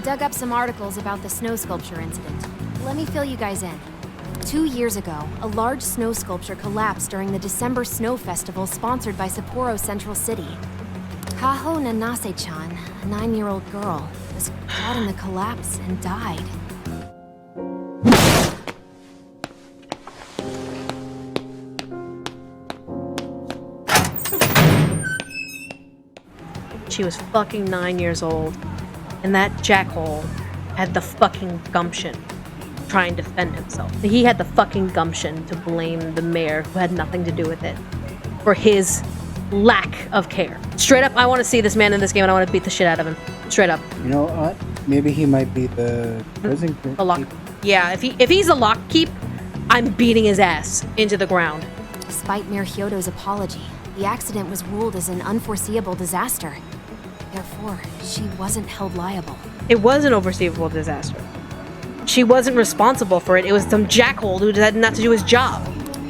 dug up some articles about the snow sculpture incident. Let me fill you guys in. 2 years ago, a large snow sculpture collapsed during the December Snow Festival sponsored by Sapporo Central City. Kaho Nanase-chan, a 9-year-old girl, was caught in the collapse and died. She was fucking 9 years old, and that jackhole had the fucking gumption to try and defend himself. He had the fucking gumption to blame the mayor, who had nothing to do with it, for his lack of care. Straight up, I want to see this man in this game, and I want to beat the shit out of him. Straight up. You know what? Maybe he might be the prison keep. The lock. Yeah, if he's a lock keep, I'm beating his ass into the ground. Despite Mayor Hyodo's apology, the accident was ruled as an unforeseeable disaster. Therefore, she wasn't held liable. It was an unforeseeable disaster. She wasn't responsible for it. It was some jackhole who had not to do his job.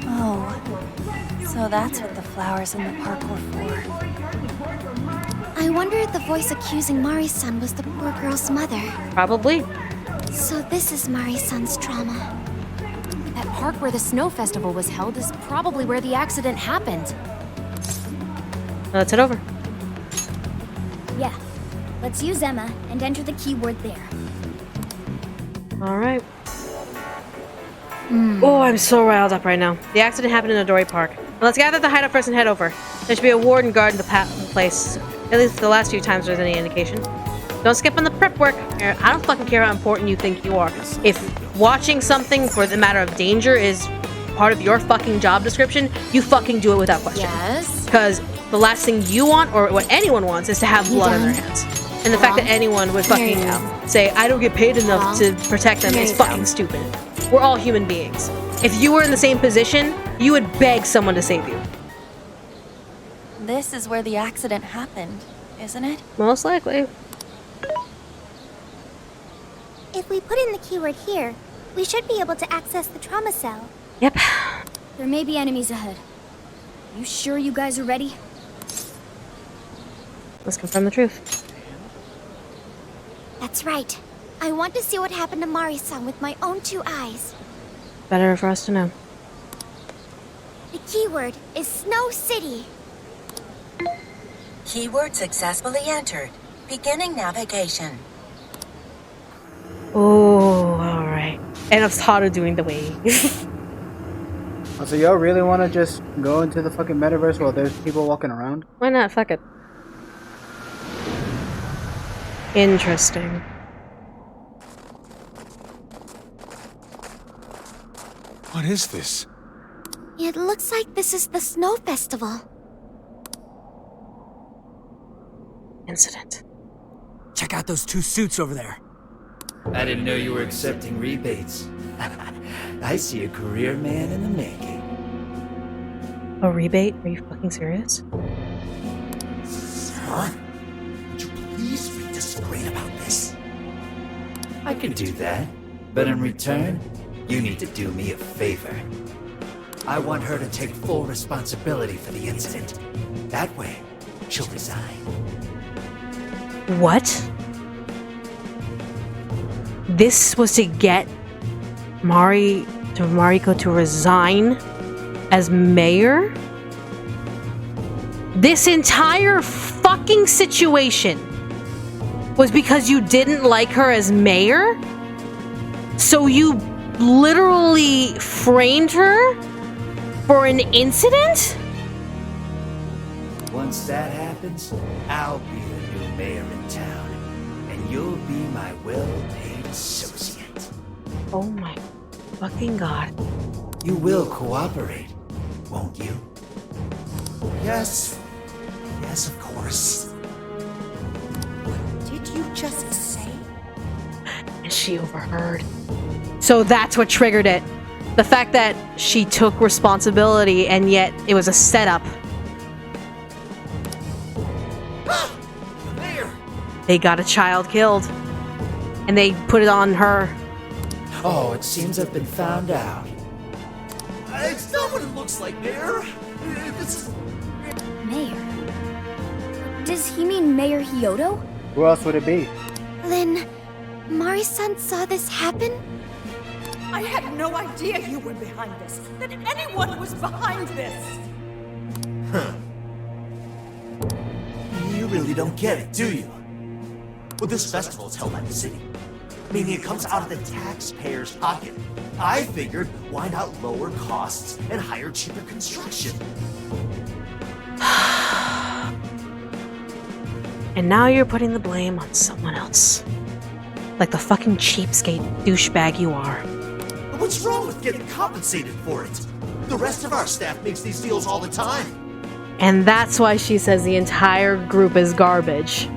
Oh, so that's what the flowers in the park were for. I wonder if the voice accusing Mari-san was the poor girl's mother. Probably. So this is Mari-san's trauma. That park where the snow festival was held is probably where the accident happened. Let's head over. Yeah. Let's use Emma and enter the keyword there. Alright. Oh, I'm so riled up right now. The accident happened in Odori Park. Let's gather the hideout first and head over. There should be a warden guarding the place. At least the last few times there's any indication. Don't skip on the prep work. I don't fucking care how important you think you are. If watching something for the matter of danger is part of your fucking job description, you fucking do it without question. Yes? Because the last thing you want, or what anyone wants, is to have blood on their hands. And the fact that anyone would fucking say, I don't get paid enough to protect them is fucking stupid. We're all human beings. If you were in the same position, you would beg someone to save you. This is where the accident happened, isn't it? Most likely. If we put in the keyword here, we should be able to access the trauma cell. Yep. There may be enemies ahead. You sure you guys are ready? Let's confirm the truth. That's right. I want to see what happened to Mari-san with my own 2 eyes. Better for us to know. The keyword is Snow City. Keyword successfully entered. Beginning navigation. Oh, alright. And I'm tired of doing the wave. So y'all really want to just go into the fucking metaverse while there's people walking around? Why not? Fuck it. Interesting. What is this? It looks like this is the Snow Festival. Incident. Check out those 2 suits over there. I didn't know you were accepting rebates. I see a career man in the making. A rebate? Are you fucking serious? Huh? Would you please read the screen about this? I can do that, but in return, you need to do me a favor. I want her to take full responsibility for the incident. That way, she'll resign. What? This was to get Mariko to resign as mayor? This entire fucking situation was because you didn't like her as mayor? So you literally framed her for an incident? Once that happens, I'll be the new mayor in town, and you'll be my well-paid associate. Oh my fucking god. You will cooperate, won't you? Yes. Yes, of course. What did you just say? And she overheard. So that's what triggered it. The fact that she took responsibility and yet it was a setup. Mayor! They got a child killed. And they put it on her. Oh, it seems I've been found out. It's not what it looks like, Mayor. This is... Mayor? Does he mean Mayor Hyodo? Who else would it be? Then, Mari-san saw this happen? I had no idea you were behind this, that anyone was behind this. You really don't get it, do you? Well, this festival is held by the city, meaning it comes out of the taxpayer's pocket. I figured, why not lower costs and hire cheaper construction? And now you're putting the blame on someone else. Like the fucking cheapskate douchebag you are. What's wrong with getting compensated for it? The rest of our staff makes these deals all the time. And that's why she says the entire group is garbage.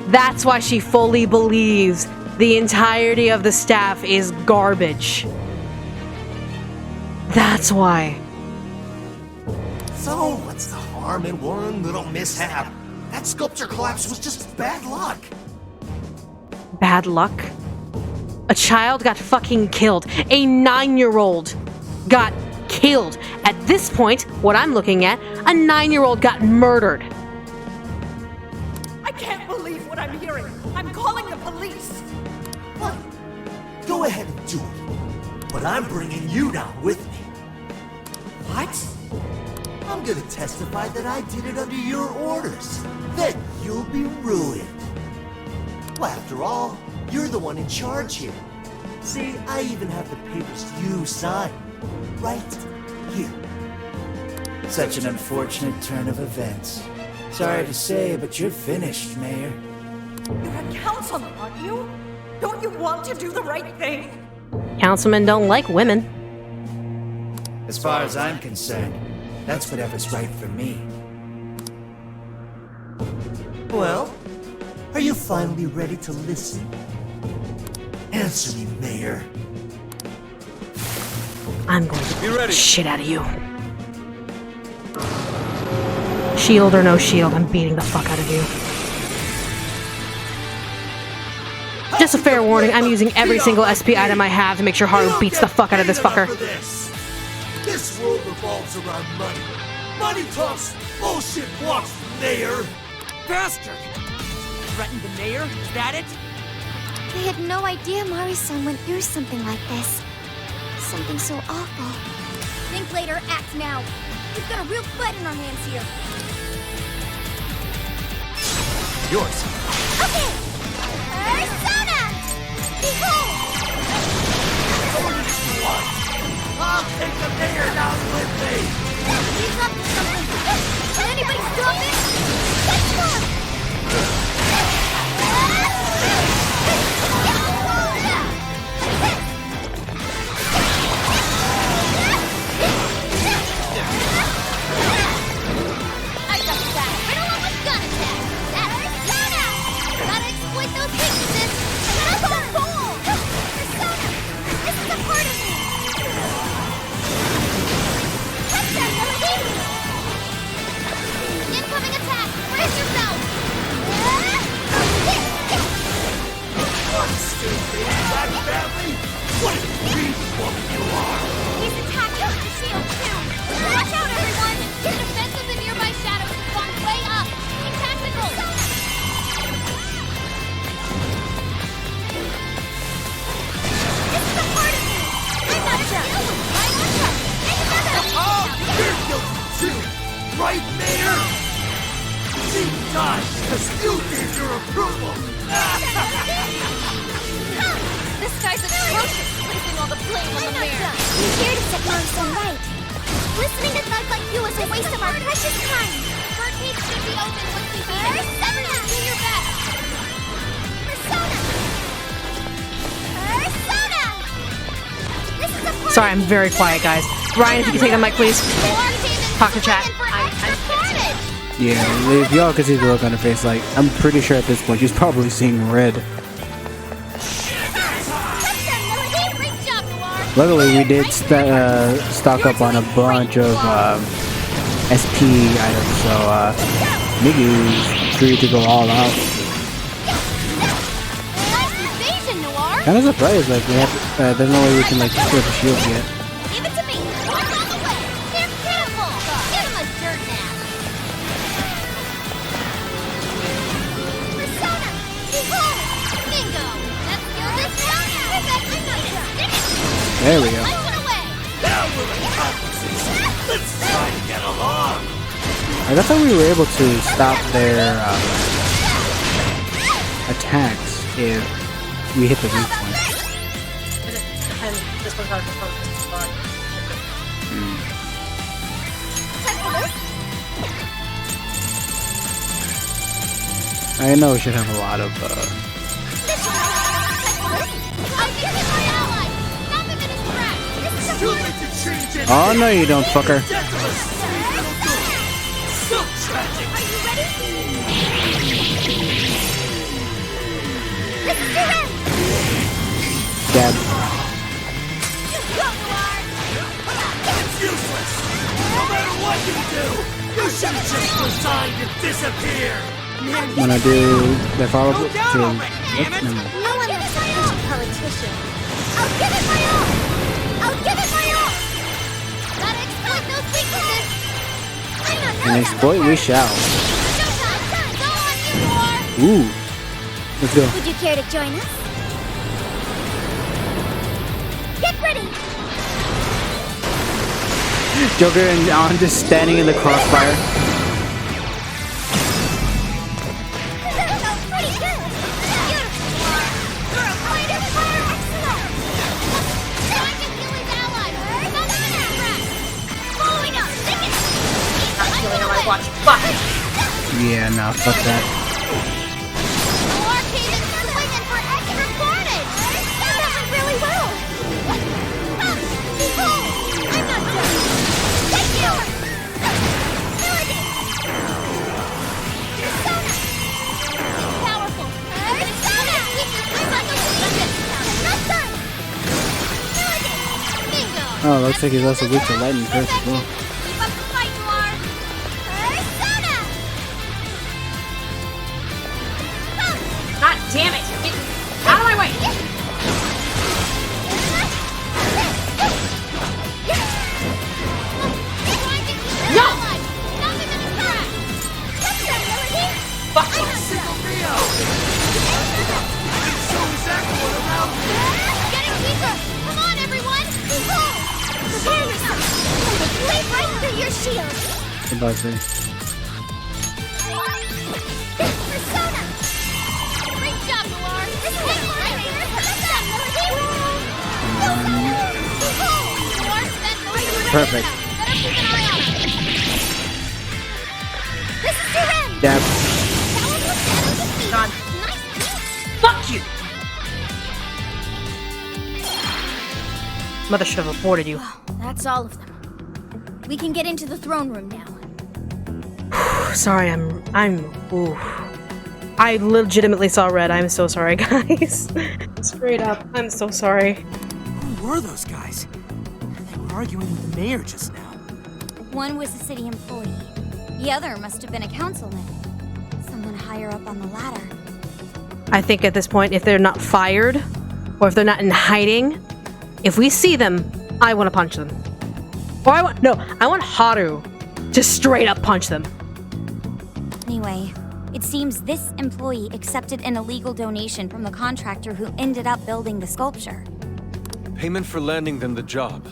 That's why she fully believes the entirety of the staff is garbage. That's why. So, what's the harm in one little mishap? That sculpture collapse was just bad luck. Bad luck? A child got fucking killed. A 9-year-old got killed. At this point, what I'm looking at, a 9-year-old got murdered. I can't believe what I'm hearing. I'm calling the police. What? Go ahead and do it. But I'm bringing you down with me. What? I'm gonna testify that I did it under your orders. Then you'll be ruined. Well, after all, you're the one in charge here. See, I even have the papers you signed. Right here. Such an unfortunate turn of events. Sorry to say, but you're finished, Mayor. You're a councilman, aren't you? Don't you want to do the right thing? Councilmen don't like women. As far as I'm concerned, that's whatever's right for me. Well, are you finally ready to listen? Answer me, Mayor. I'm going to beat the shit out of you. Shield or no shield, I'm beating the fuck out of you. Just a fair warning, I'm using every single SP item I have to make sure Haru beats the fuck out of this fucker. This world revolves around money. Money talks, bullshit walks, Mayor. Bastard! Threatened the mayor? Is that it? I had no idea Mari-san went through something like this. Something so awful. Think later, act now. We've got a real fight in our hands here. Yours. Okay! Persona! Behold! I'll take the mayor down with me. He's up to something. Can anybody stop it? Let's go! I got that. Riddle of a gun attack. That's Persona! Gotta exploit those weaknesses. That's a fool! Persona! This is a part of me! Touch that, Melody! Incoming attack! Brace yourself! What stupid black family? What a greedy woman you are! He's attacking the shield too! Watch out, everyone! The defense of the nearby shadows has gone way up! Take tactical! This is a part of me! I'm not sure! I'm not sure! Oh, you're guilty too! Right, Mayor? She died because you gave your approval! This guy's atrocious, placing all the blame on the mayor! We're here to set Mari-san right! Listening to thugs like you is a waste of our precious time! Birdcage should be open once we beat it! Everyone, do your best! Persona! Persona! This is a part Sorry, I'm very quiet, guys. Bryan, if you can take the mic, please. Talk to chat. Yeah, if y'all can see the look on her face, like, I'm pretty sure at this point she's probably seeing red. Luckily, we did stock up on a bunch of SP items, so Miggy's free to go all out. Kind of surprised, like, we have, there's no way we can, like, destroy the shields yet. Give it to me! Walk all the way! They're pitiful! Give him a dirt nap! Persona! Behold! Bingo! I thought we were able to stop their attacks if we hit the weak point. And this one's not supposed to spawn. I know we should have a lot of I'll give it my ally. Stop him in his tracks. This is a Oh no you don't, fucker. So tragic. Are you ready? This is your end. Dab. You go, Noir. It's useless! No matter what you do, you should have just resigned to disappear! I'm gonna do the follow to No one likes a pushy politician. I'll give it my all. I'll give it my all. Gotta exploit those weaknesses. I'm not and exploit we shall. Showtime. Go on, you Noir. Ooh. Let's go. Would you care to join us? Get ready. Joker and on just standing in the crossfire. Pretty good. Beautiful, Noir. Girl, fighter, fire, excellent. Trying to kill his ally. Stop him in his tracks. Following up. Stick it. Not killing him, I watch. Fuck! Yeah, no, fuck that. Noir came in swinging for extra carnage. That went really well. Behold, I'm not done. Thank you. Melody. Persona. Powerful. Persona. I'm not done. Melody. Bingo. Oh, looks like he's also weak to lightning first as well. Keep up the fight, Noir. Persona. God damn it! Get out of my way! No! Fuck you! Getting weaker! Come on, everyone! Prepare yourself! Leap right through your shield! Goodbye, sir. Persona! Great job, Noir! This is it right here! Perfect. Better keep an eye out! This is your end! Dab. God. Nice! Fuck you! Mother should have aborted you. That's all of them. We can get into the throne room now. Sorry, ooh. I legitimately saw red. I'm so sorry, guys. Straight up, I'm so sorry. Who were those guys? They were arguing with the mayor just now. One was a city employee. The other must have been a councilman. Someone higher up on the ladder. I think at this point, if they're not fired, or if they're not in hiding, if we see them, I want to punch them. Or I want Haru to straight up punch them. Anyway, it seems this employee accepted an illegal donation from the contractor who ended up building the sculpture. Payment for landing them the job.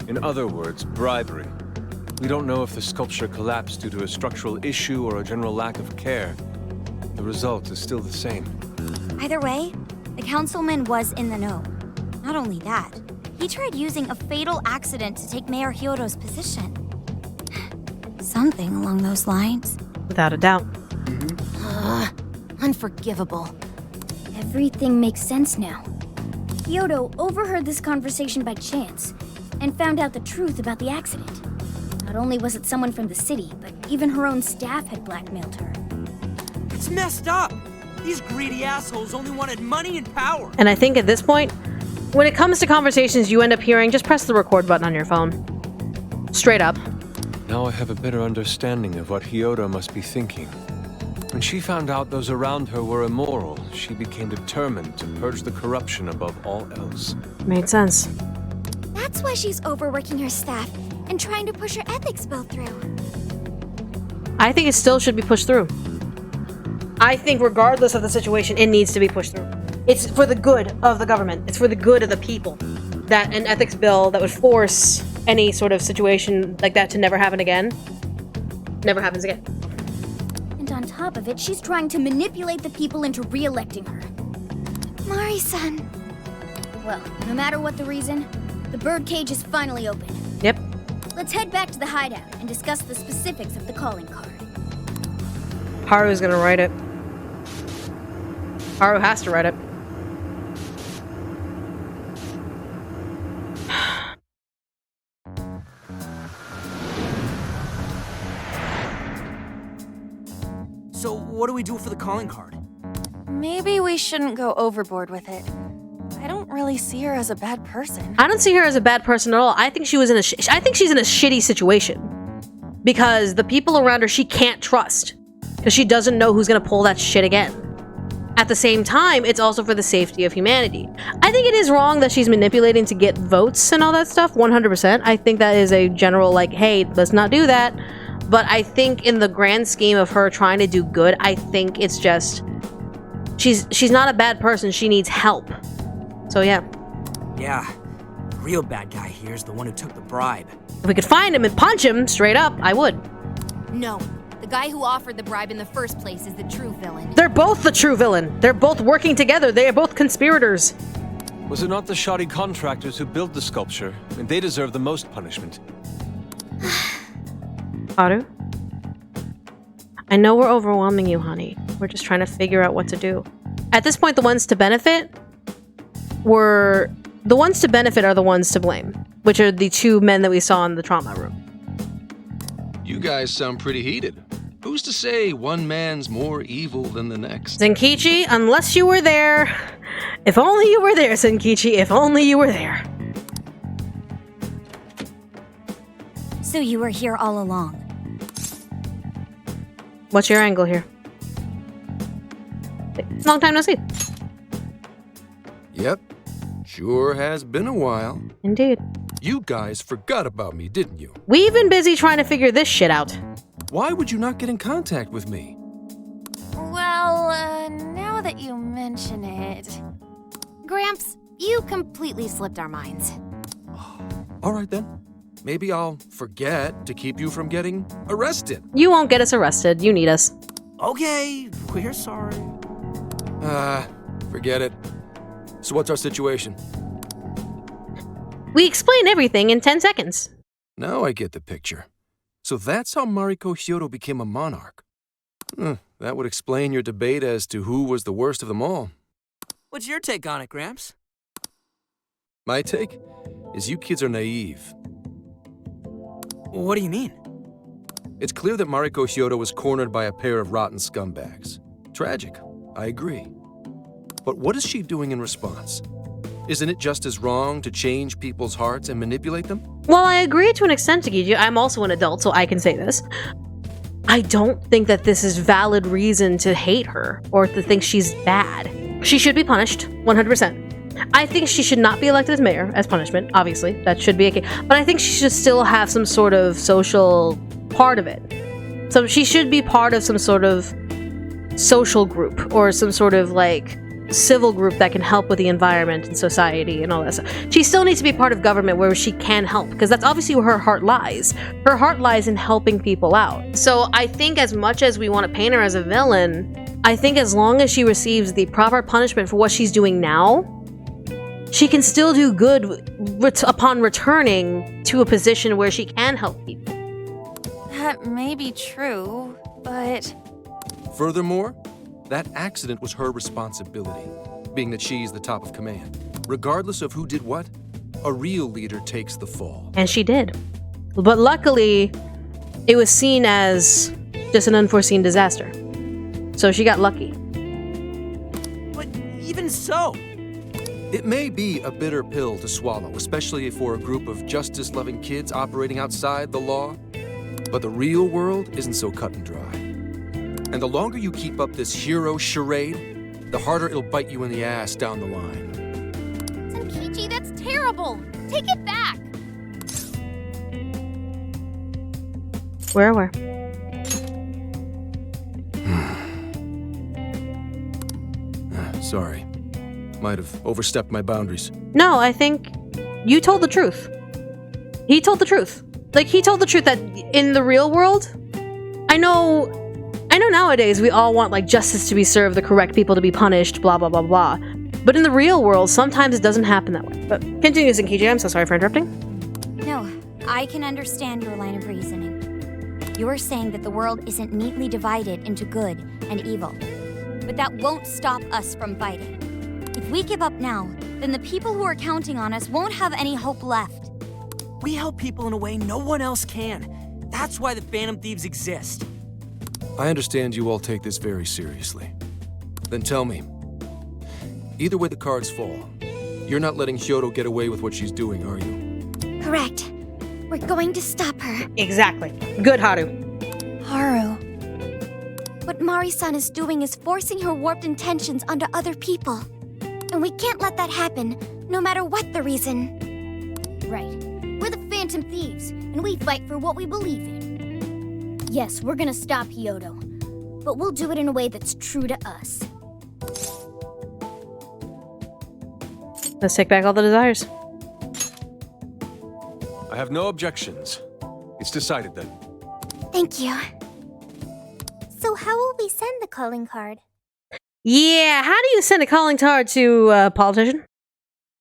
In other words, bribery. We don't know if the sculpture collapsed due to a structural issue or a general lack of care. The result is still the same. Either way, the councilman was in the know. Not only that, he tried using a fatal accident to take Mayor Hyodo's position. Something along those lines. Without a doubt. Unforgivable. Everything makes sense now. Hyodo overheard this conversation by chance and found out the truth about the accident. Not only was it someone from the city, but even her own staff had blackmailed her. It's messed up! These greedy assholes only wanted money and power! And I think at this point, when it comes to conversations you end up hearing, just press the record button on your phone. Straight up. Now I have a better understanding of what Hyodo must be thinking. When she found out those around her were immoral, she became determined to purge the corruption above all else. Made sense. That's why she's overworking her staff and trying to push her ethics bill through. I think it still should be pushed through. I think regardless of the situation, it needs to be pushed through. It's for the good of the government. It's for the good of the people. That an ethics bill that would force any sort of situation like that to never happen again Never happens again. And on top of it, she's trying to manipulate the people into re-electing her. Mari-san. Well, no matter what the reason, the birdcage is finally open. Yep. Let's head back to the hideout and discuss the specifics of the calling card. Haru's gonna write it. Haru has to write it. So, what do we do for the calling card? Maybe we shouldn't go overboard with it. I don't really see her as a bad person. I don't see her as a bad person at all. I think she was in a I think she's in a shitty situation. Because the people around her she can't trust. Because she doesn't know who's gonna pull that shit again. At the same time, it's also for the safety of humanity. I think it is wrong that she's manipulating to get votes and all that stuff, 100%. I think that is a general, like, hey, let's not do that. But I think in the grand scheme of her trying to do good, I think it's just... She's not a bad person, she needs help. So yeah. Yeah, the real bad guy here is the one who took the bribe. If we could find him and punch him straight up, I would. No. The guy who offered the bribe in the first place is the true villain. They're both the true villain. They're both working together. They are both conspirators. Was it not the shoddy contractors who built the sculpture? And they deserve the most punishment. Haru? I know we're overwhelming you, honey. We're just trying to figure out what to do. At this point, the ones to benefit are the ones to blame, which are the two men that we saw in the trauma room. You guys sound pretty heated. Who's to say one man's more evil than the next? Zenkichi, unless you were there. If only you were there, Zenkichi. If only you were there. So you were here all along. What's your angle here? Long time no see. Yep. Sure has been a while. Indeed. You guys forgot about me, didn't you? We've been busy trying to figure this shit out. Why would you not get in contact with me? Well, now that you mention it... Gramps, you completely slipped our minds. All right then. Maybe I'll forget to keep you from getting arrested. You won't get us arrested. You need us. Okay, we're sorry. Forget it. So what's our situation? We explain everything in 10 seconds. Now I get the picture. So that's how Mariko Hyodo became a monarch. That would explain your debate as to who was the worst of them all. What's your take on it, Gramps? My take is you kids are naive. What do you mean? It's clear that Mariko Hyodo was cornered by a pair of rotten scumbags. Tragic, I agree. But what is she doing in response? Isn't it just as wrong to change people's hearts and manipulate them? Well, I agree to an extent, Takeji. I'm also an adult, so I can say this. I don't think that this is valid reason to hate her or to think she's bad. She should be punished, 100%. I think she should not be elected as mayor as punishment, obviously. That should be okay. But I think she should still have some sort of social part of it. So she should be part of some sort of social group or some sort of, like, civil group that can help with the environment and society and all that stuff. She still needs to be part of government where she can help, because that's obviously where her heart lies. Her heart lies in helping people out. So I think as much as we want to paint her as a villain, I think as long as she receives the proper punishment for what she's doing now, she can still do good upon returning to a position where she can help people. That may be true, but... Furthermore, that accident was her responsibility, being that she's the top of command. Regardless of who did what, a real leader takes the fall. And she did. But luckily, it was seen as just an unforeseen disaster. So she got lucky. But even so... It may be a bitter pill to swallow, especially for a group of justice-loving kids operating outside the law. But the real world isn't so cut and dry. And the longer you keep up this hero charade, the harder it'll bite you in the ass down the line. Zenkichi, that's terrible! Take it back! Where? Sorry. Might have overstepped my boundaries. No, I think you told the truth. He told the truth. Like, he told the truth that in the real world, I know nowadays we all want like justice to be served, the correct people to be punished, blah blah blah blah. But in the real world, sometimes it doesn't happen that way. But continue, Zinkiji. I'm so sorry for interrupting. No, I can understand your line of reasoning. You're saying that the world isn't neatly divided into good and evil. But that won't stop us from fighting. If we give up now, then the people who are counting on us won't have any hope left. We help people in a way no one else can. That's why the Phantom Thieves exist. I understand you all take this very seriously. Then tell me, either way the cards fall, you're not letting Hyodo get away with what she's doing, are you? Correct. We're going to stop her. Exactly. Good, Haru. Haru. What Mari-san is doing is forcing her warped intentions onto other people. And we can't let that happen, no matter what the reason. Right. We're the Phantom Thieves, and we fight for what we believe in. Yes, we're gonna stop Hyodo, but we'll do it in a way that's true to us. Let's take back all the desires. I have no objections. It's decided then. Thank you. So how will we send the calling card? Yeah, how do you send a calling card to a politician?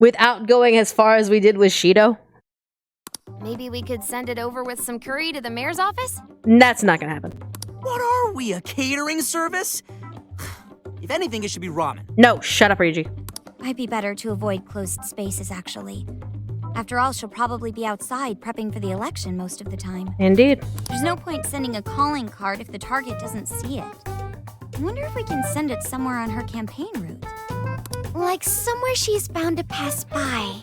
Without going as far as we did with Shido? Maybe we could send it over with some curry to the mayor's office? That's not gonna happen. What are we, a catering service? If anything, it should be ramen. No, shut up, Ryuji. Might be better to avoid closed spaces, actually. After all, she'll probably be outside prepping for the election most of the time. Indeed. There's no point sending a calling card if the target doesn't see it. I wonder if we can send it somewhere on her campaign route. Like somewhere she's bound to pass by.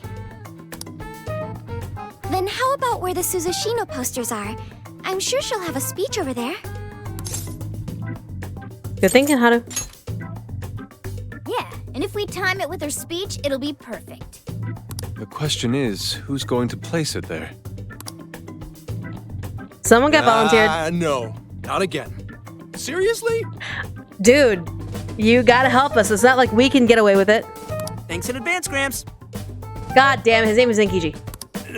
Then how about where the Suzushino posters are? I'm sure she'll have a speech over there. Good thinking, Haru. Yeah, and if we time it with her speech, it'll be perfect. The question is, who's going to place it there? Someone got volunteered. No, not again. Seriously? Dude, you gotta help us. It's not like we can get away with it. Thanks in advance, Gramps. God damn, his name is Zinkiji.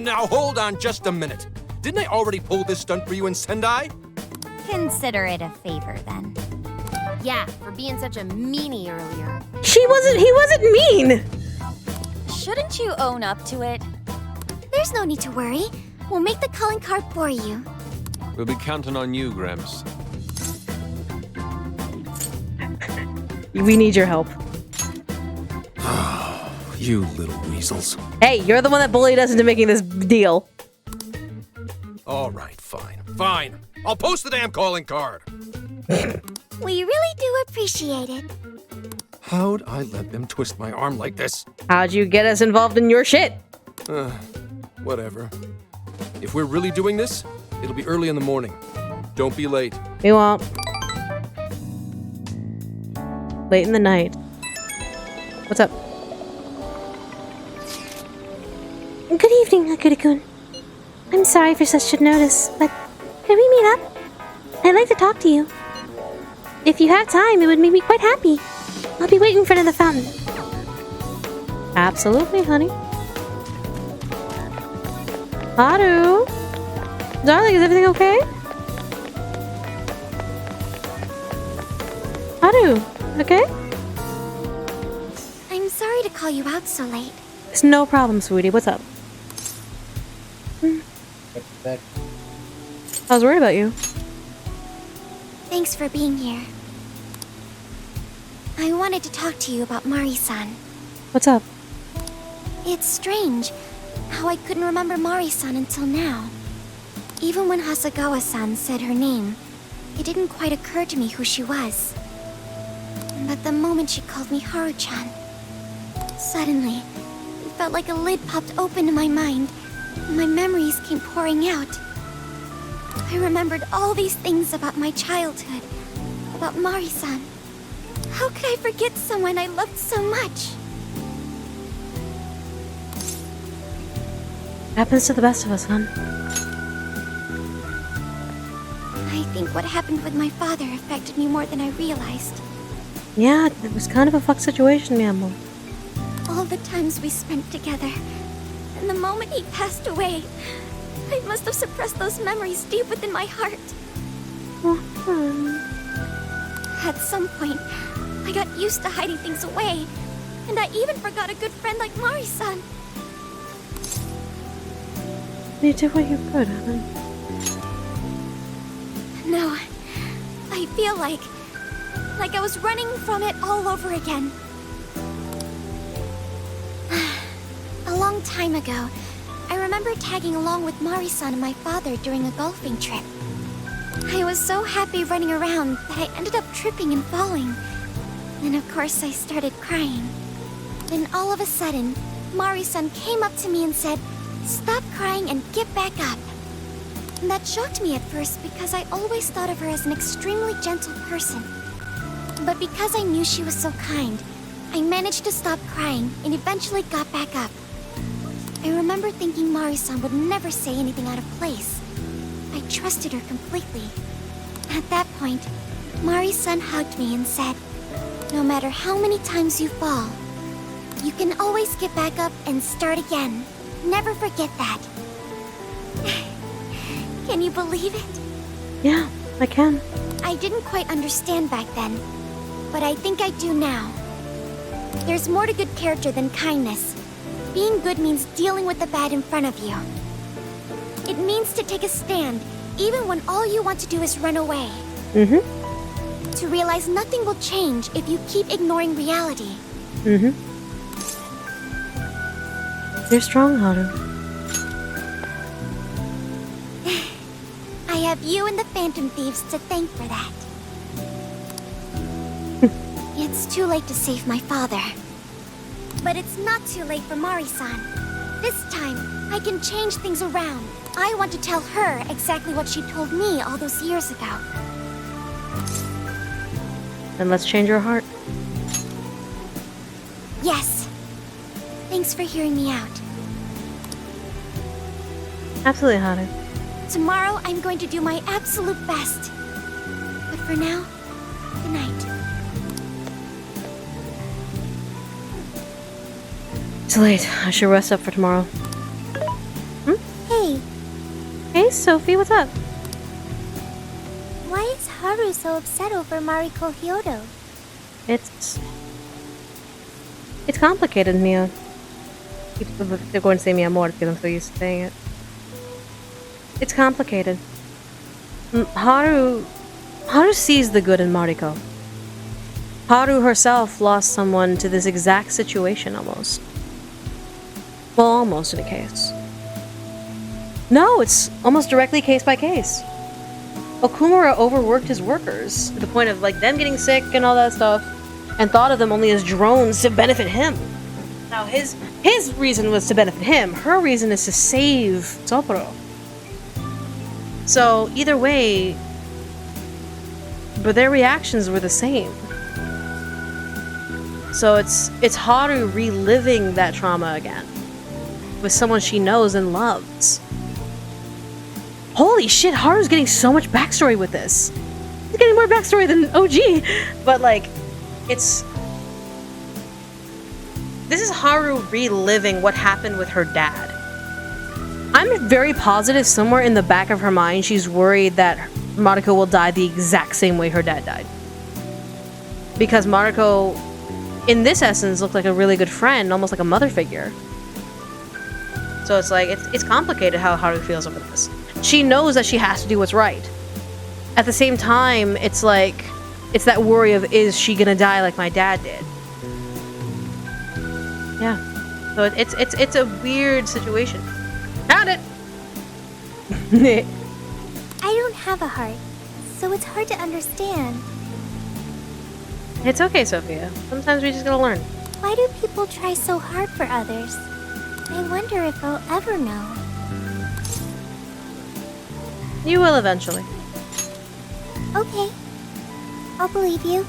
Now hold on just a minute. Didn't I already pull this stunt for you in Sendai? Consider it a favor, then. Yeah, for being such a meanie earlier. He wasn't mean! Shouldn't you own up to it? There's no need to worry. We'll make the calling card for you. We'll be counting on you, Gramps. We need your help. You little weasels. Hey, you're the one that bullied us into making this deal. All right, fine. Fine. I'll post the damn calling card. We really do appreciate it. How'd I let them twist my arm like this? How'd you get us involved in your shit? Whatever. If we're really doing this, it'll be early in the morning. Don't be late. We won't. Late in the night. What's up? Good evening, Akira-kun. I'm sorry for such short notice, but can we meet up? I'd like to talk to you. If you have time, it would make me quite happy. I'll be waiting in front of the fountain. Absolutely, honey. Haru? Darling, is everything okay? Haru, okay? I'm sorry to call you out so late. It's no problem, sweetie. What's up? I was worried about you. Thanks for being here. I wanted to talk to you about Mari-san. What's up? It's strange how I couldn't remember Mari-san until now. Even when Hasagawa-san said her name, it didn't quite occur to me who she was. But the moment she called me Haru-chan, suddenly, it felt like a lid popped open in my mind, and my memories came pouring out. I remembered all these things about my childhood, about Mari-san. How could I forget someone I loved so much? Happens to the best of us, hon. I think what happened with my father affected me more than I realized. Yeah, it was kind of a fucked situation, mi amor. All the times we spent together, and the moment he passed away, I must have suppressed those memories deep within my heart. At some point, I got used to hiding things away, and I even forgot a good friend like Mari-san. You did what you could, Helen. No, I feel like I was running from it all over again. A long time ago, I remember tagging along with Mari-san and my father during a golfing trip. I was so happy running around that I ended up tripping and falling. And of course I started crying. Then all of a sudden, Mari-san came up to me and said, "Stop crying and get back up." And that shocked me at first because I always thought of her as an extremely gentle person. But because I knew she was so kind, I managed to stop crying and eventually got back up. I remember thinking Mari-san would never say anything out of place. I trusted her completely. At that point, Mari-san hugged me and said, "No matter how many times you fall, you can always get back up and start again. Never forget that." Can you believe it? Yeah, I can. I didn't quite understand back then, but I think I do now. There's more to good character than kindness. Being good means dealing with the bad in front of you. It means to take a stand, even when all you want to do is run away. Mm-hmm. To realize nothing will change if you keep ignoring reality. Mm-hmm. You're strong, Haru. I have you and the Phantom Thieves to thank for that. It's too late to save my father. But it's not too late for Mari-san. This time, I can change things around. I want to tell her exactly what she told me all those years ago. Then let's change your heart. Yes. Thanks for hearing me out. Absolutely, Haru. Tomorrow, I'm going to do my absolute best. But for now, good night. It's late. I should rest up for tomorrow. Hey, Hey, Sophie, what's up? Why is Haru so upset over Mariko Hyodo? It's complicated, Mia. They're going to say mi amor because I'm so used to saying it. It's complicated. Haru sees the good in Mariko. Haru herself lost someone to this exact situation almost. Well, almost in a case. No, it's almost directly case by case. Okumura overworked his workers to the point of like them getting sick and all that stuff, and thought of them only as drones to benefit him. Now his reason was to benefit him. Her reason is to save Sapporo. So either way, but their reactions were the same. So it's Haru reliving that trauma again with someone she knows and loves. Holy shit, Haru's getting so much backstory with this. He's getting more backstory than OG. But like, this is Haru reliving what happened with her dad. I'm very positive somewhere in the back of her mind she's worried that Mariko will die the exact same way her dad died. Because Mariko, in this essence, looked like a really good friend, almost like a mother figure. So it's like, it's complicated how Haru feels over this. She knows that she has to do what's right. At the same time, it's like, it's that worry of, is she gonna die like my dad did? Yeah. So it's a weird situation. Found it! I don't have a heart, so it's hard to understand. It's okay, Sophia. Sometimes we just gotta learn. Why do people try so hard for others? I wonder if I'll ever know. You will eventually. Okay. I'll believe you.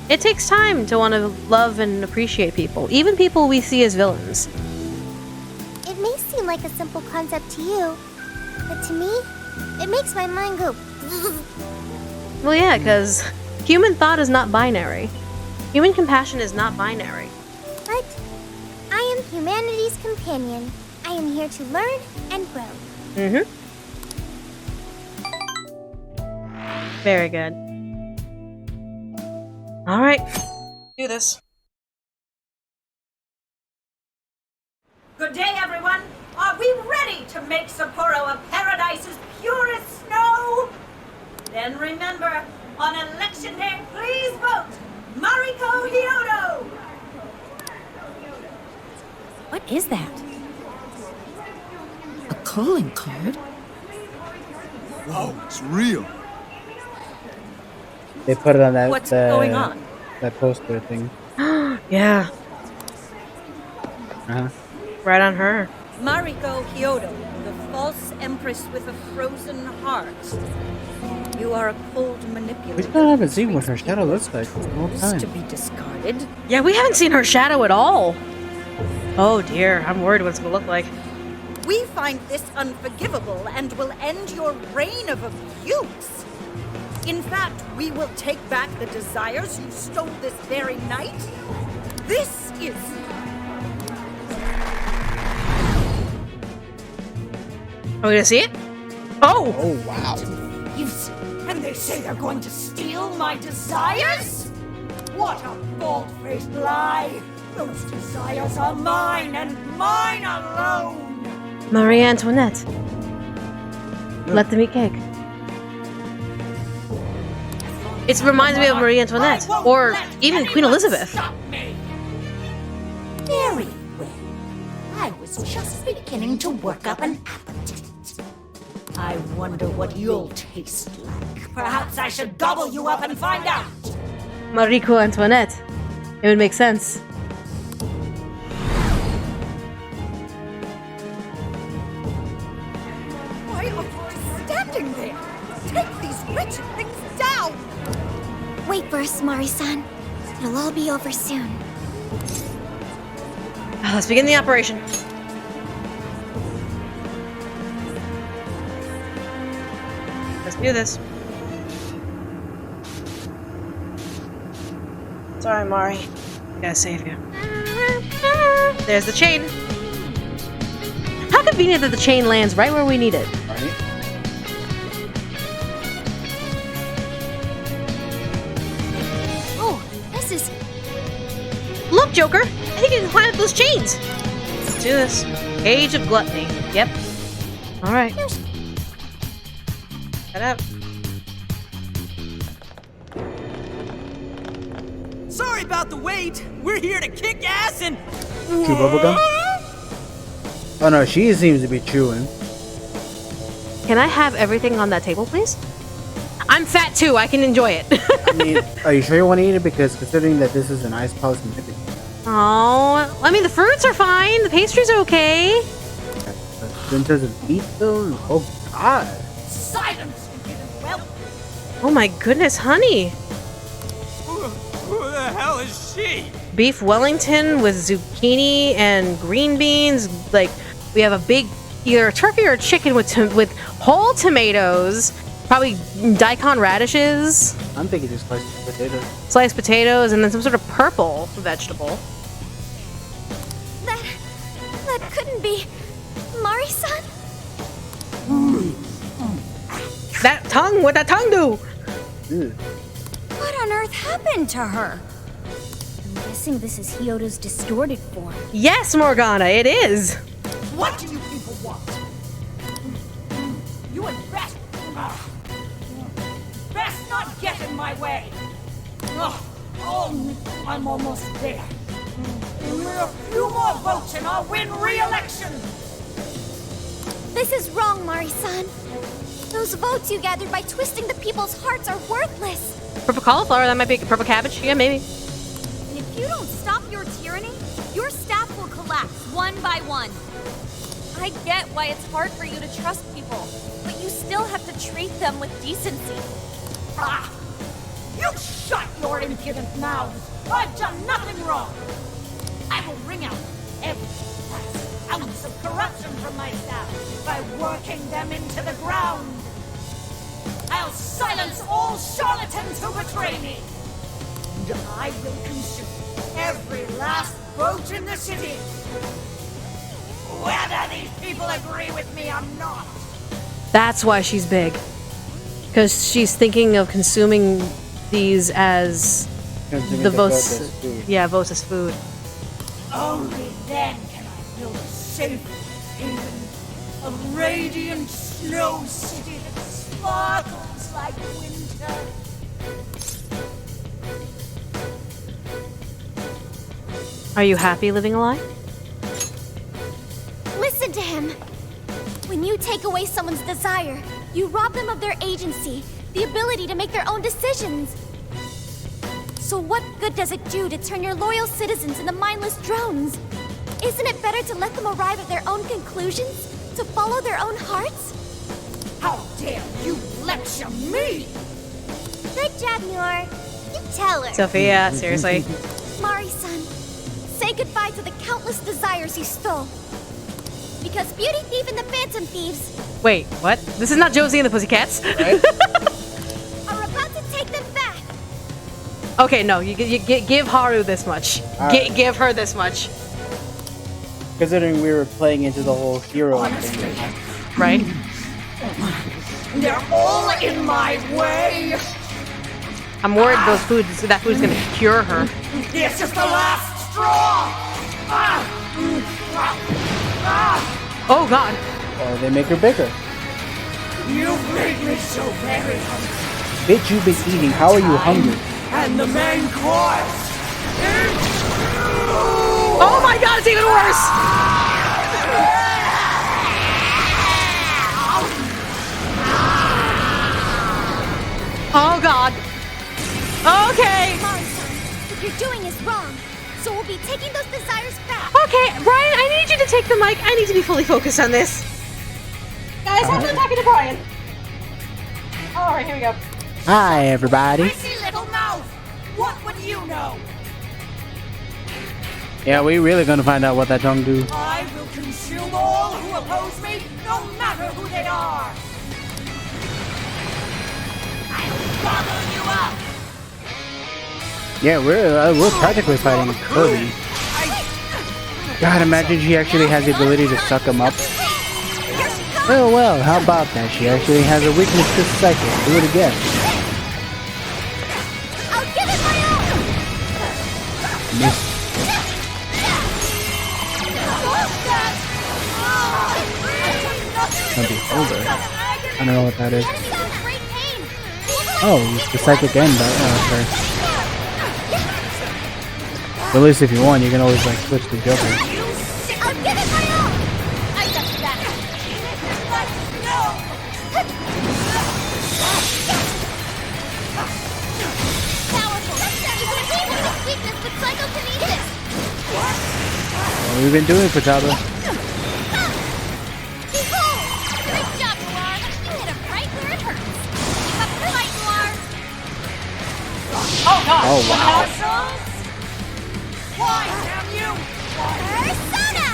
It takes time to want to love and appreciate people, even people we see as villains. It may seem like a simple concept to you, but to me, it makes my mind go. Well, yeah, because human thought is not binary. Human compassion is not binary. But I am humanity's companion. I am here to learn and grow. Mm-hmm. Very good. All right. Do this. Good day, everyone. Are we ready to make Sapporo a paradise's purest snow? Then remember, on election day, please vote Mariko Hyodo! What is that? A calling card? Whoa, it's real. They put it on that. What's going on? That poster thing. Yeah. Uh huh. Right on her. Mariko Hyodo, the false empress with a frozen heart. You are a cold We manipulator. still haven't seen what her shadow looks like the whole time. To be discarded. Yeah, we haven't seen her shadow at all. Oh dear, I'm worried what it's gonna look like. We find this unforgivable and will end your reign of abuse. In fact, we will take back the desires you stole this very night. This is... Are we gonna see it? Oh! Oh wow. And they say they're going to steal my desires? What a bald-faced lie! Those desires are mine and mine alone! Marie Antoinette. Let them eat cake. It reminds me of Marie Antoinette, or even Queen Elizabeth. Very well. I was just beginning to work up an appetite. I wonder what you'll taste like. Perhaps I should gobble you up and find out. Mariko Antoinette. It would make sense. Why are you standing there? Take these wretched things down! Wait for us, Mari-san. It'll all be over soon. Let's begin the operation. Let's do this. Sorry, Mari. I gotta save you. There's the chain. How convenient that the chain lands right where we need it. Right? Oh, this is... Look, Joker! I think you can climb up those chains! Let's do this. Cage of Gluttony. Yep. Alright. Head out. Sorry about the wait. We're here to kick ass and... Chew bubblegum? Oh no, she seems to be chewing. Can I have everything on that table, please? I'm fat too, I can enjoy it. I mean, are you sure you want to eat it? Because considering that this is an ice palace inhibitor. Oh, I mean the fruits are fine, the pastries are okay. In terms of meat though, oh god. Silence, you didn't well. Oh my goodness, honey. Who the hell is she? Beef Wellington with zucchini and green beans. Like, we have a big, either a turkey or a chicken with whole tomatoes, probably daikon radishes. I'm thinking just sliced potatoes. Sliced potatoes, and then some sort of purple vegetable. That couldn't be... Mari-san? That tongue, what'd that tongue do? Ew. What on earth happened to her? I'm guessing this is Hyodo's distorted form. Yes, Morgana, it is. What do you people want? You had best... best not get in my way. Oh, I'm almost there. Give me a few more votes and I'll win re-election. This is wrong, Mari-san. Those votes you gathered by twisting the people's hearts are worthless. Purple cauliflower, that might be purple cabbage. Yeah, maybe. And if you don't stop your tyranny, your staff will collapse one by one. I get why it's hard for you to trust people, but you still have to treat them with decency. Ah! You shut your impudent mouths! I've done nothing wrong! I will wring out every last ounce of corruption from my staff by working them into the ground! I'll silence all charlatans who betray me! And I will consume every last vote in the city! Whether these people agree with me or not! That's why she's big. Because she's thinking of consuming these as the votes. Yeah, votes as food. Only then can I build a safe haven, a radiant snow city that sparkles like winter. Are you happy living a lie? Listen to him. When you take away someone's desire, you rob them of their agency, the ability to make their own decisions. So what good does it do to turn your loyal citizens into mindless drones? Isn't it better to let them arrive at their own conclusions? To follow their own hearts? How dare you lecture me? Good job, Yor. You tell her. Sophia, seriously. Mari-san, say goodbye to the countless desires you stole. Because Beauty Thief and the Phantom Thieves Wait, what? This is not Josie and the Pussycats? Right? are about to take them back. Okay, no, you give Haru this much. Give her this much. Considering we were playing into the whole hero thing. Right? They're all in my way. I'm worried that food's gonna cure her. This is the last straw. Oh god. Or they make her bigger. You've made me so very hungry. Bitch, you've been eating. How are you hungry? And the main course. Oh my god, it's even worse! Oh god. Okay. Mari-san, what you're doing is wrong. So we'll be taking those desires back. Okay, Bryan, I need you to take the mic. I need to be fully focused on this. Guys, I'm not talking to Bryan. Alright, here we go. Hi, everybody. Pretty little mouth. What would you know? Yeah, we really gonna find out what that tongue do. I will consume all who oppose me, no matter who they are. I'll gobble you up. Yeah, we're practically fighting Kirby. God, imagine she actually has the ability to suck him up. Well, how about that? She actually has a weakness to psychic. Do it again. I'll give it my all. Miss. Gonna be over. I don't know what that is. Oh, it's the psychic end. Okay. At least if you want, you can always like switch to Joker. I'll give it my all. I got that. Powerful. Even he has a weakness with psychokinesis. What we've been doing for Taba. Behold! Great job, Noir. You hit him right where it hurts. Keep up the fight, Noir. Oh god. Oh wow. Why have you? Persona!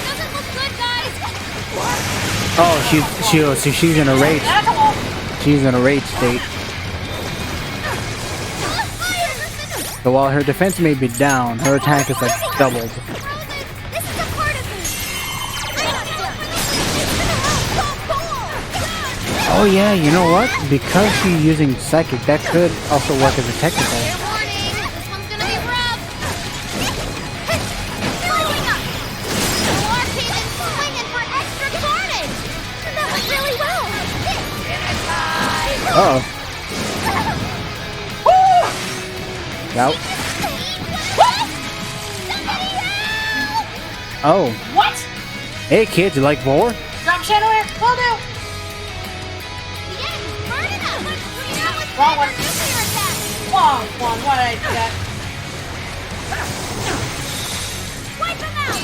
Doesn't look good, guys. Oh, she's in a rage. She's in a rage state. So while her defense may be down, her attack is like doubled. This is a part of me. Oh yeah, you know what? Because she's using psychic, that could also work as a technical. Warning, this one's gonna be rough. Blowing up. Noir came in swinging for extra carnage. And that went really well. Uh-oh. Out. Oh. What? Hey kids, you like war? Drop Shadow Air. Will do. Wrong one. Wrong one. Why did I do that? Wipe him out.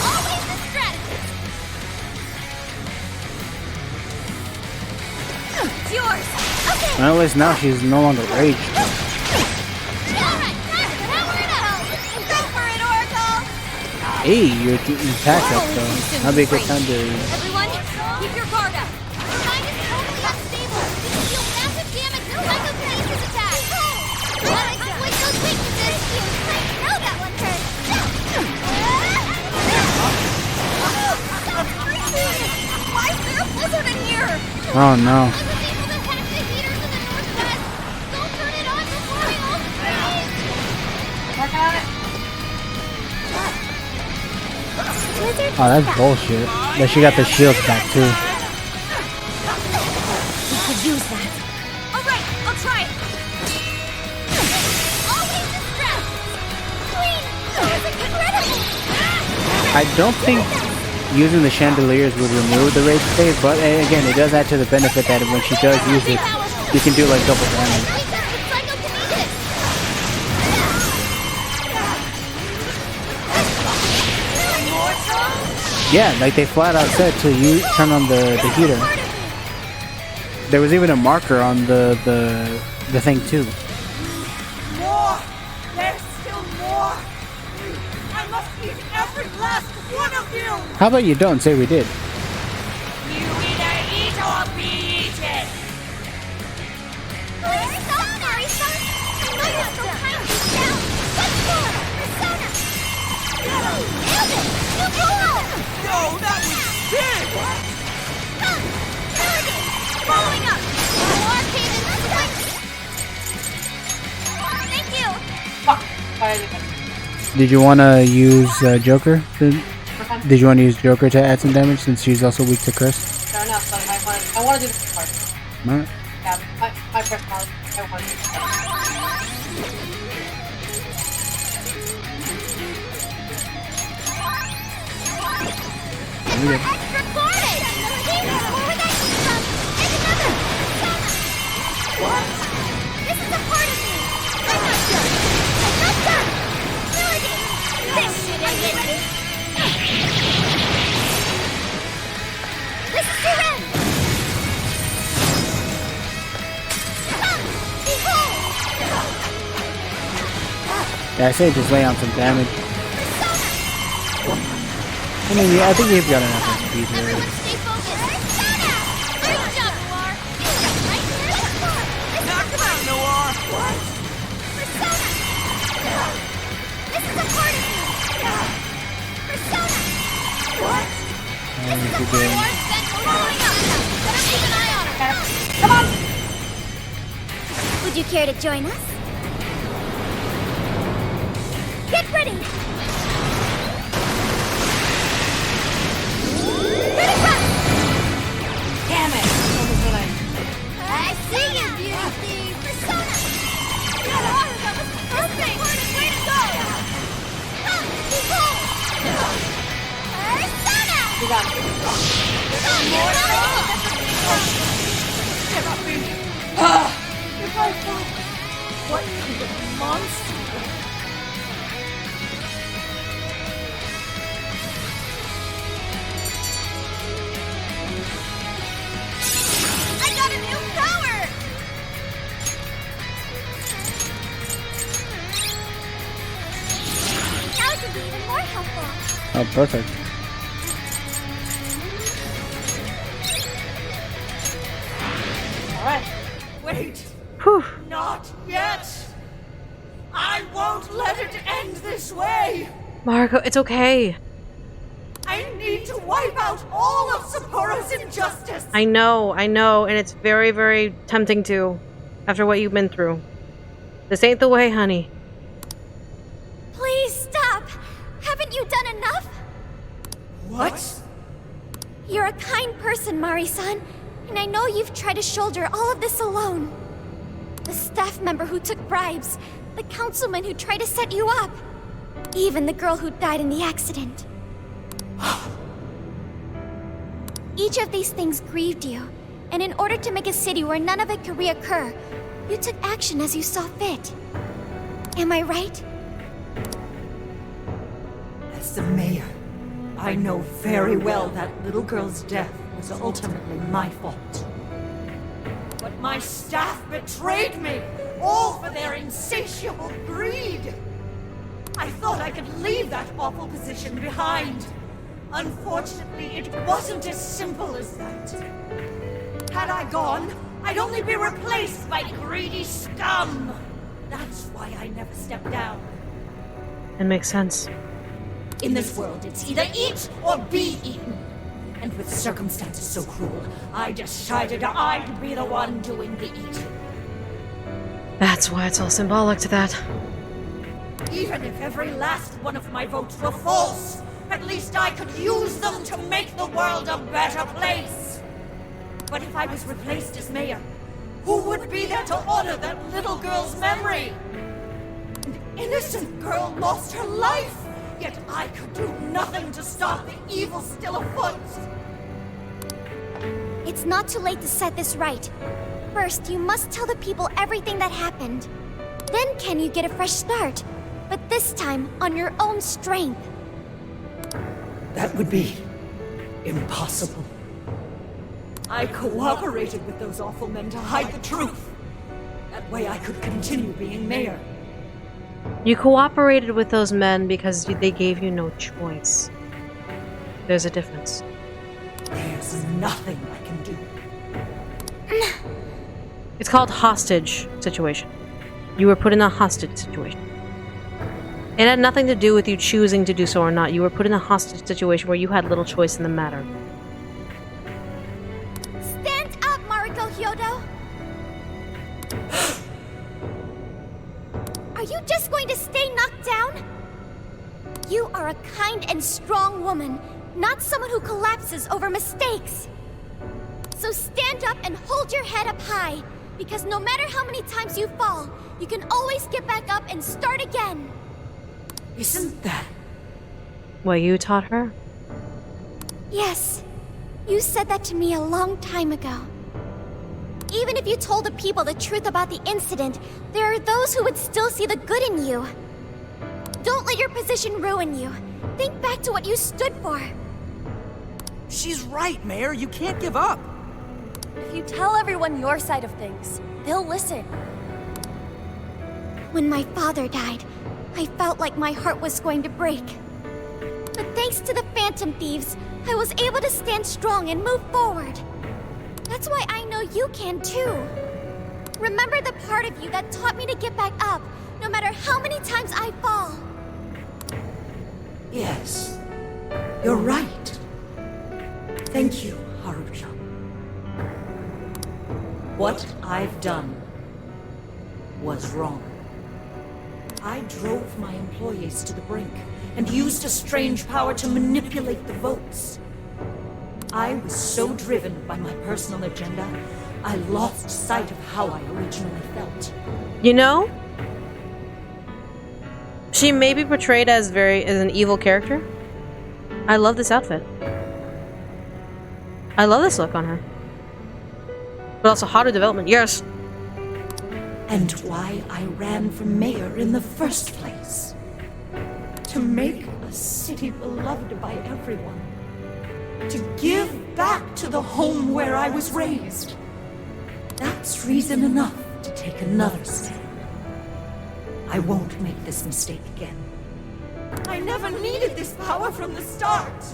Always the strategist. It's yours. Okay. Well, at least now she's no longer raged. Alright, power it up. Go for it, Oracle. Hey, you're getting attack up though. That'd be a good time to... Everyone, keep your guard up. Your mind is totally unstable. You can deal massive damage to psychokinesis attacks. Gotta exploit those weaknesses. I know that one hurt. Oh no. Oh, that's bullshit. But she got the shields back too. We could use that. Alright, I'll try it. Always distressed. Queen, this is incredible. I don't think using the chandeliers would remove the rage save, but again, it does add to the benefit that when she does use it, you can do like double damage. Yeah, like they flat out said to you turn on the heater. There was even a marker on the thing too. More! There's still more! I must eat every last one of you! How about you don't say we did? You either eat or be eaten! Please stop, Marisa! I know you're so kind to down! Let's go! Persona! Nailed it! You blew up! No, that was big! Following up! More cages this way! Thank you! Did you want to use Joker? Did you want to use Joker to add some damage since she's also weak to curse? Fair enough, but I want to do this part. Alright. Yeah, my personality. I want to do this part. What? This is a part of me! I'm not done! I'm not done! Melody! This shit ain't ready! This is your end! Come! Behold! Yeah, I say just lay on some damage. I mean, yeah, I think you've got enough XP here. Stay focused! Persona! Great job, Noir! Right here? Knock him out, Noir! What? Persona! This is a part of me! Persona! What? This is a part of me! Following up! Better keep an eye on her! Come on! Would you care to join us? Get ready! Damn it! I see you, beauty thief! Persona! That was perfect! Way to go! Come, behold! Persona! You got it. Come, you're If I thought, what kind of monster? I got a new power! Now it can be even more helpful. Oh, perfect. Alright. Wait! Whew. Not yet! I won't let it end this way! Marco, it's okay. I need to wipe out all of Sapporo's injustice! I know, and it's very, very tempting to, after what you've been through. This ain't the way, honey. Please stop! Haven't you done enough? What? You're a kind person, Mari-san, and I know you've tried to shoulder all of this alone. The staff member who took bribes, the councilman who tried to set you up, even the girl who died in the accident. Each of these things grieved you, and in order to make a city where none of it could reoccur, you took action as you saw fit. Am I right? As the mayor, I know very well that little girl's death was ultimately my fault. But my staff betrayed me, all for their insatiable greed. I thought I could leave that awful position behind. Unfortunately, it wasn't as simple as that. Had I gone, I'd only be replaced by greedy scum. That's why I never stepped down. It makes sense. In this world, it's either eat or be eaten. And with circumstances so cruel, I decided I'd be the one doing the eating. That's why it's all symbolic to that. Even if every last one of my votes were false, at least I could use them to make the world a better place. But if I was replaced as mayor, who would be there to honor that little girl's memory? An innocent girl lost her life, yet I could do nothing to stop the evil still afoot. It's not too late to set this right. First, you must tell the people everything that happened. Then can you get a fresh start? But this time, on your own strength. That would be impossible. I cooperated with those awful men to hide the truth. That way I could continue being mayor. You cooperated with those men because they gave you no choice. There's a difference. There's nothing I can do. It's called hostage situation. You were put in a hostage situation. It had nothing to do with you choosing to do so or not. You were put in a hostage situation where you had little choice in the matter. Stand up, Mariko Hyodo! Are you just going to stay knocked down? You are a kind and strong woman, not someone who collapses over mistakes. So stand up and hold your head up high, because no matter how many times you fall, you can always get back up and start again. Isn't that what you taught her? Yes. You said that to me a long time ago. Even if you told the people the truth about the incident, there are those who would still see the good in you. Don't let your position ruin you. Think back to what you stood for. She's right, Mayor. You can't give up. If you tell everyone your side of things, they'll listen. When my father died, I felt like my heart was going to break. But thanks to the Phantom Thieves, I was able to stand strong and move forward. That's why I know you can too. Remember the part of you that taught me to get back up, no matter how many times I fall. Yes, you're right. Thank you, Harucha. What I've done was wrong. I drove my employees to the brink and used a strange power to manipulate the votes. I was so driven by my personal agenda, I lost sight of how I originally felt. You know, she may be portrayed as an evil character. I love this outfit. I love this look on her. But also Haru development, yes. And why I ran for mayor in the first place. To make a city beloved by everyone. To give back to the home where I was raised. That's reason enough to take another stand. I won't make this mistake again. I never needed this power from the start.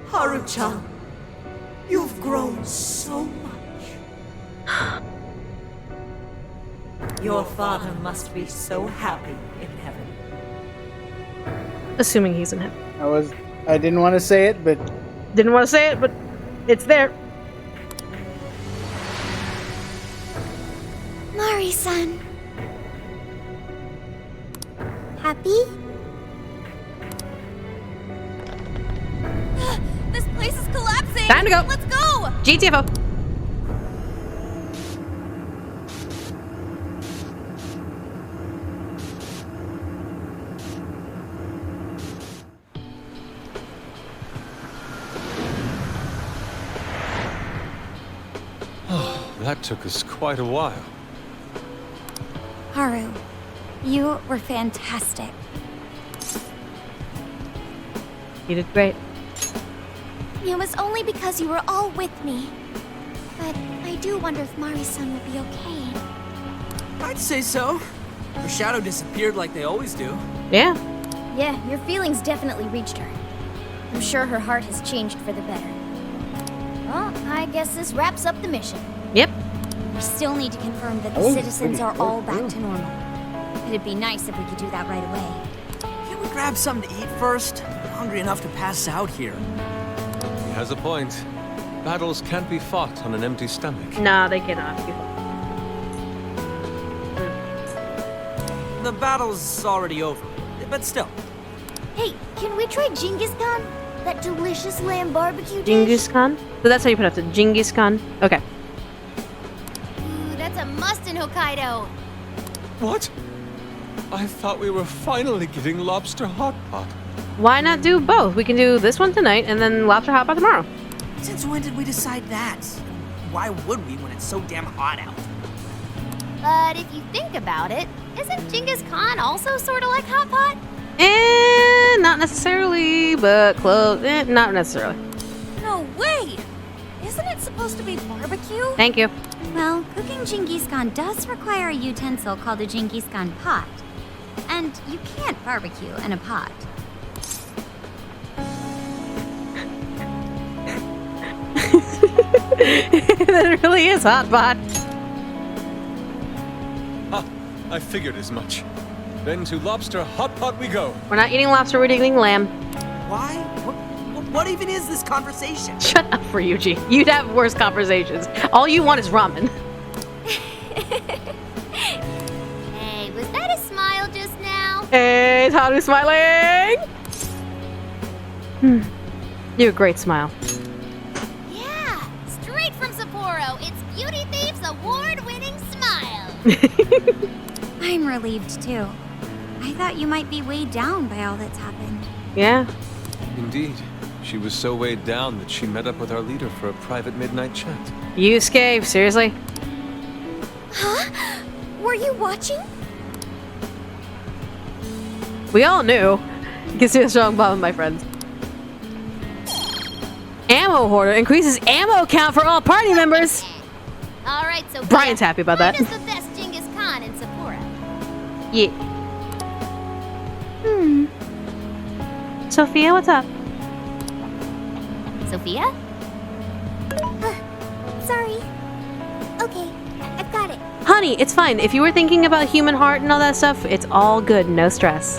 Haru-chan, you've grown so much. Your father must be so happy in heaven. Assuming he's in heaven. I didn't want to say it, but... Didn't want to say it, but it's there. Mari-san. Happy? This place is collapsing! Time to go! Let's go! GTFO. That took us quite a while. Haru, you were fantastic. You did great. It was only because you were all with me. But I do wonder if Mari-san will be okay. I'd say so. Her shadow disappeared like they always do. Yeah. Yeah, your feelings definitely reached her. I'm sure her heart has changed for the better. Well, I guess this wraps up the mission. Yep. We still need to confirm that the Oh, citizens pretty are cool, all back too. to normal. It'd be nice if we could do that right away. Can we grab something to eat first? hungry enough to pass out here. He has a point. Battles can't be fought on an empty stomach. Nah, they cannot. The battle's already over, but still. Hey, can we try Genghis Khan? That delicious lamb barbecue dish? Genghis Khan? So that's how you pronounce it. Genghis Khan? Okay. Ooh, that's a must in Hokkaido. What? I thought we were finally getting lobster hot pot. Why not do both? We can do this one tonight and then lobster hot pot tomorrow. Since when did we decide that? Why would we when it's so damn hot out? But if you think about it, isn't Genghis Khan also sort of like hot pot? Not necessarily, but close. Not necessarily. No way! Isn't it supposed to be barbecue? Thank you. Well, cooking Genghis Khan does require a utensil called a Genghis Khan pot. And you can't barbecue in a pot. That really is hot pot. Ah, I figured as much. Then to lobster hot pot we go. We're not eating lobster, we're eating lamb. Why? What even is this conversation? Shut up, Ryuji. You'd have worse conversations. All you want is ramen. Hey, was that a smile just now? Hey, Taru smiling! You have a great smile. Yeah, straight from Sapporo. It's Beauty Thief's award-winning smile. I'm relieved too. I thought you might be weighed down by all that's happened. Yeah. Indeed. She was so weighed down that she met up with our leader for a private midnight chat. Yusuke, seriously? Huh? Were you watching? We all knew. Gives me a strong bond with my friends. Ammo hoarder increases ammo count for all party members. All right, so Bryan's happy about that. What is the best Genghis Khan in Sapporo? Yeah. Sophia, what's up? Sophia? Sorry. Okay, I've got it. Honey, it's fine. If you were thinking about human heart and all that stuff, it's all good. No stress.